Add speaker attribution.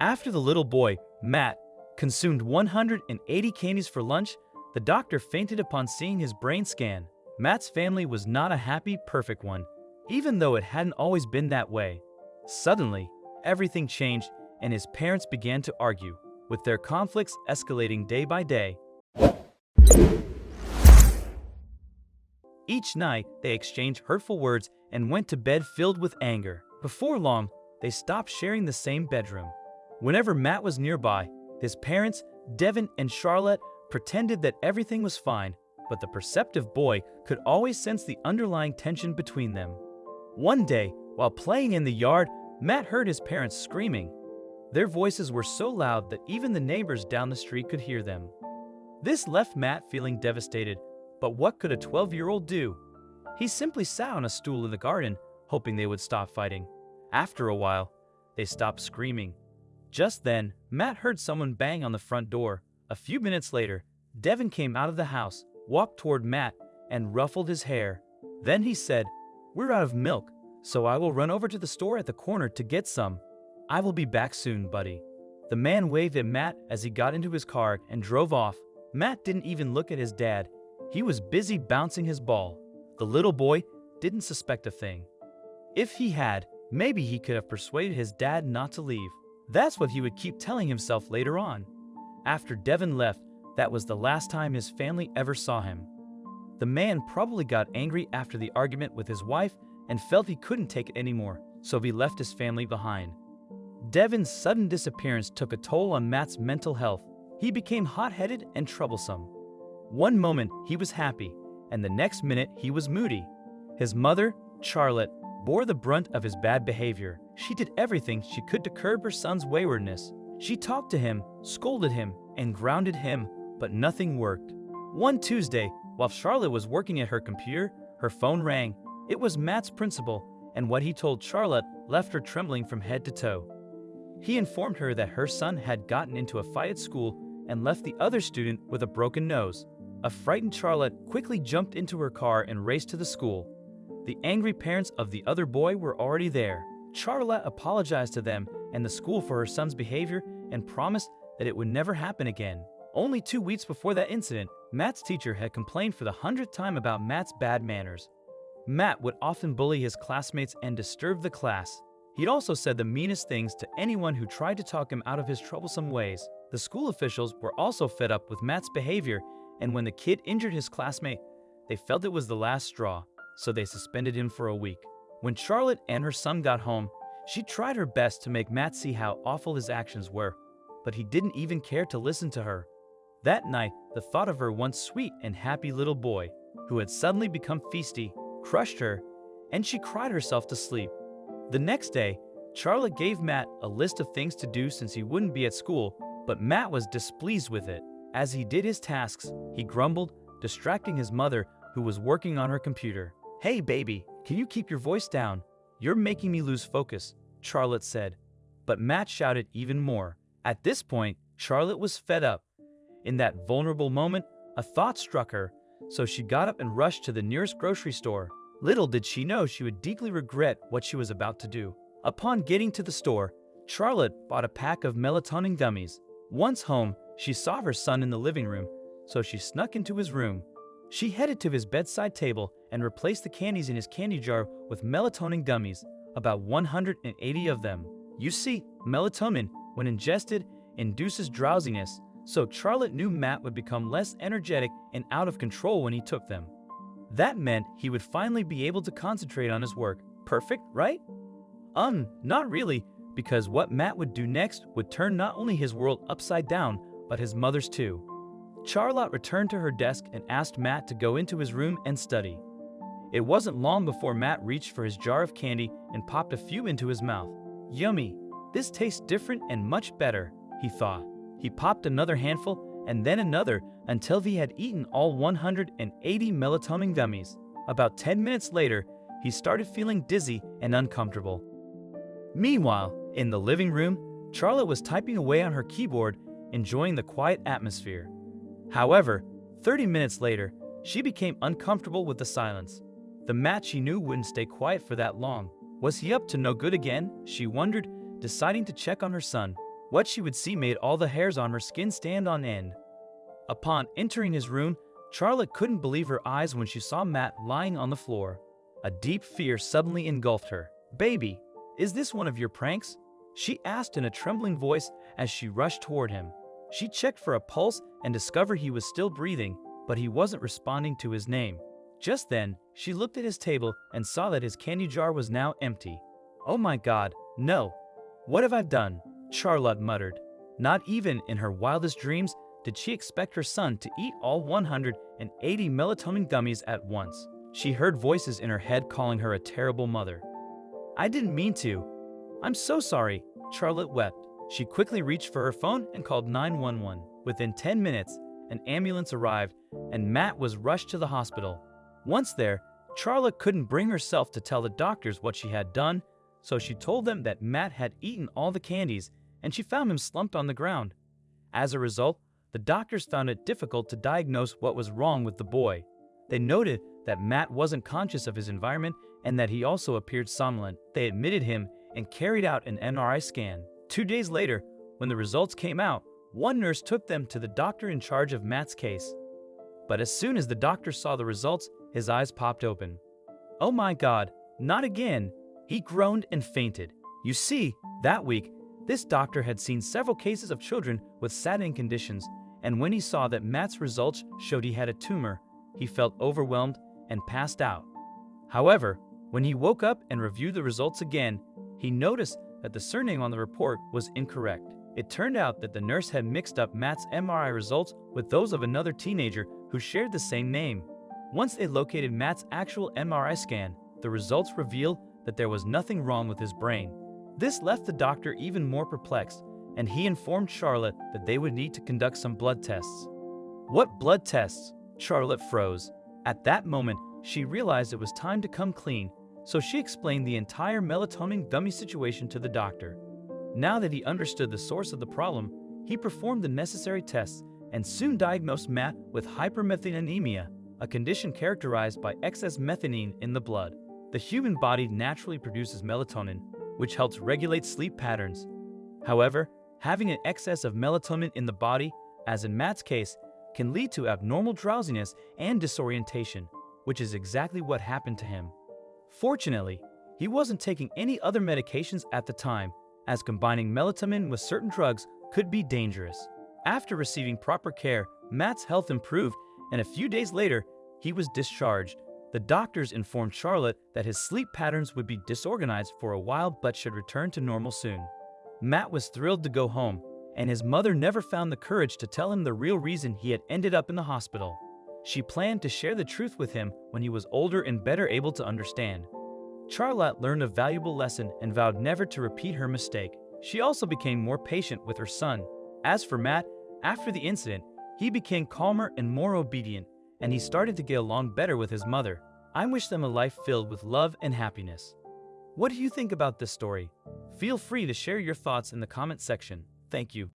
Speaker 1: After the little boy, Matt, consumed 180 candies for lunch, the doctor fainted upon seeing his brain scan. Matt's family was not a happy, perfect one, even though it hadn't always been that way. Suddenly, everything changed and his parents began to argue, with their conflicts escalating day by day. Each night, they exchanged hurtful words and went to bed filled with anger. Before long, they stopped sharing the same bedroom. Whenever Matt was nearby, his parents, Devin and Charlotte, pretended that everything was fine, but the perceptive boy could always sense the underlying tension between them. One day, while playing in the yard, Matt heard his parents screaming. Their voices were so loud that even the neighbors down the street could hear them. This left Matt feeling devastated, but what could a 12-year-old do? He simply sat on a stool in the garden, hoping they would stop fighting. After a while, they stopped screaming. Just then, Matt heard someone bang on the front door. A few minutes later, Devin came out of the house, walked toward Matt, and ruffled his hair. Then he said, "We're out of milk, so I will run over to the store at the corner to get some. I will be back soon, buddy." The man waved at Matt as he got into his car and drove off. Matt didn't even look at his dad. He was busy bouncing his ball. The little boy didn't suspect a thing. If he had, maybe he could have persuaded his dad not to leave. That's what he would keep telling himself later on. After Devin left, that was the last time his family ever saw him. The man probably got angry after the argument with his wife and felt he couldn't take it anymore, so he left his family behind. Devin's sudden disappearance took a toll on Matt's mental health. He became hot-headed and troublesome. One moment he was happy, and the next minute he was moody. His mother, Charlotte, bore the brunt of his bad behavior. She did everything she could to curb her son's waywardness. She talked to him, scolded him, and grounded him, but nothing worked. One Tuesday, while Charlotte was working at her computer, her phone rang. It was Matt's principal, and what he told Charlotte left her trembling from head to toe. He informed her that her son had gotten into a fight at school and left the other student with a broken nose. A frightened Charlotte quickly jumped into her car and raced to the school. The angry parents of the other boy were already there. Charlotte apologized to them and the school for her son's behavior and promised that it would never happen again. Only 2 weeks before that incident, Matt's teacher had complained for the 100th time about Matt's bad manners. Matt would often bully his classmates and disturb the class. He'd also said the meanest things to anyone who tried to talk him out of his troublesome ways. The school officials were also fed up with Matt's behavior, and when the kid injured his classmate, they felt it was the last straw, so they suspended him for a week. When Charlotte and her son got home, she tried her best to make Matt see how awful his actions were, but he didn't even care to listen to her. That night, the thought of her once sweet and happy little boy, who had suddenly become feisty, crushed her, and she cried herself to sleep. The next day, Charlotte gave Matt a list of things to do since he wouldn't be at school, but Matt was displeased with it. As he did his tasks, he grumbled, distracting his mother, who was working on her computer. "Hey baby, can you keep your voice down? You're making me lose focus," Charlotte said. But Matt shouted even more. At this point, Charlotte was fed up. In that vulnerable moment, a thought struck her, so she got up and rushed to the nearest grocery store. Little did she know she would deeply regret what she was about to do. Upon getting to the store, Charlotte bought a pack of melatonin gummies. Once home, she saw her son in the living room, so she snuck into his room. She headed to his bedside table and replaced the candies in his candy jar with melatonin gummies, about 180 of them. You see, melatonin, when ingested, induces drowsiness, so Charlotte knew Matt would become less energetic and out of control when he took them. That meant he would finally be able to concentrate on his work. Perfect, right? Not really, because what Matt would do next would turn not only his world upside down, but his mother's too. Charlotte returned to her desk and asked Matt to go into his room and study. It wasn't long before Matt reached for his jar of candy and popped a few into his mouth. Yummy, this tastes different and much better, he thought. He popped another handful and then another until he had eaten all 180 melatonin gummies. About 10 minutes later, he started feeling dizzy and uncomfortable. Meanwhile, in the living room, Charlotte was typing away on her keyboard, enjoying the quiet atmosphere. However, 30 minutes later, she became uncomfortable with the silence. The Matt she knew wouldn't stay quiet for that long. Was he up to no good again? She wondered, deciding to check on her son. What she would see made all the hairs on her skin stand on end. Upon entering his room, Charlotte couldn't believe her eyes when she saw Matt lying on the floor. A deep fear suddenly engulfed her. "Baby, is this one of your pranks?" she asked in a trembling voice as she rushed toward him. She checked for a pulse and discovered he was still breathing, but he wasn't responding to his name. Just then, she looked at his table and saw that his candy jar was now empty. "Oh my God, no! What have I done?" Charlotte muttered. Not even in her wildest dreams did she expect her son to eat all 180 melatonin gummies at once. She heard voices in her head calling her a terrible mother. "I didn't mean to. I'm so sorry," Charlotte wept. She quickly reached for her phone and called 911. Within 10 minutes, an ambulance arrived and Matt was rushed to the hospital. Once there, Charlotte couldn't bring herself to tell the doctors what she had done, so she told them that Matt had eaten all the candies and she found him slumped on the ground. As a result, the doctors found it difficult to diagnose what was wrong with the boy. They noted that Matt wasn't conscious of his environment and that he also appeared somnolent. They admitted him and carried out an MRI scan. 2 days later, when the results came out, one nurse took them to the doctor in charge of Matt's case. But as soon as the doctor saw the results, his eyes popped open. "Oh my God, not again!" He groaned and fainted. You see, that week, this doctor had seen several cases of children with saddening conditions, and when he saw that Matt's results showed he had a tumor, he felt overwhelmed and passed out. However, when he woke up and reviewed the results again, he noticed that the surname on the report was incorrect. It turned out that the nurse had mixed up Matt's MRI results with those of another teenager who shared the same name. Once they located Matt's actual MRI scan, the results revealed that there was nothing wrong with his brain. This left the doctor even more perplexed, and he informed Charlotte that they would need to conduct some blood tests. "What blood tests?" Charlotte froze. At that moment, she realized it was time to come clean, so she explained the entire melatonin gummy situation to the doctor. Now that he understood the source of the problem, he performed the necessary tests and soon diagnosed Matt with hypermethyleminemia, a condition characterized by excess methionine in the blood. The human body naturally produces melatonin, which helps regulate sleep patterns. However, having an excess of melatonin in the body, as in Matt's case, can lead to abnormal drowsiness and disorientation, which is exactly what happened to him. Fortunately, he wasn't taking any other medications at the time, as combining melatonin with certain drugs could be dangerous. After receiving proper care, Matt's health improved, and a few days later, he was discharged. The doctors informed Charlotte that his sleep patterns would be disorganized for a while but should return to normal soon. Matt was thrilled to go home, and his mother never found the courage to tell him the real reason he had ended up in the hospital. She planned to share the truth with him when he was older and better able to understand. Charlotte learned a valuable lesson and vowed never to repeat her mistake. She also became more patient with her son. As for Matt, after the incident, he became calmer and more obedient, and he started to get along better with his mother. I wish them a life filled with love and happiness. What do you think about this story? Feel free to share your thoughts in the comment section. Thank you.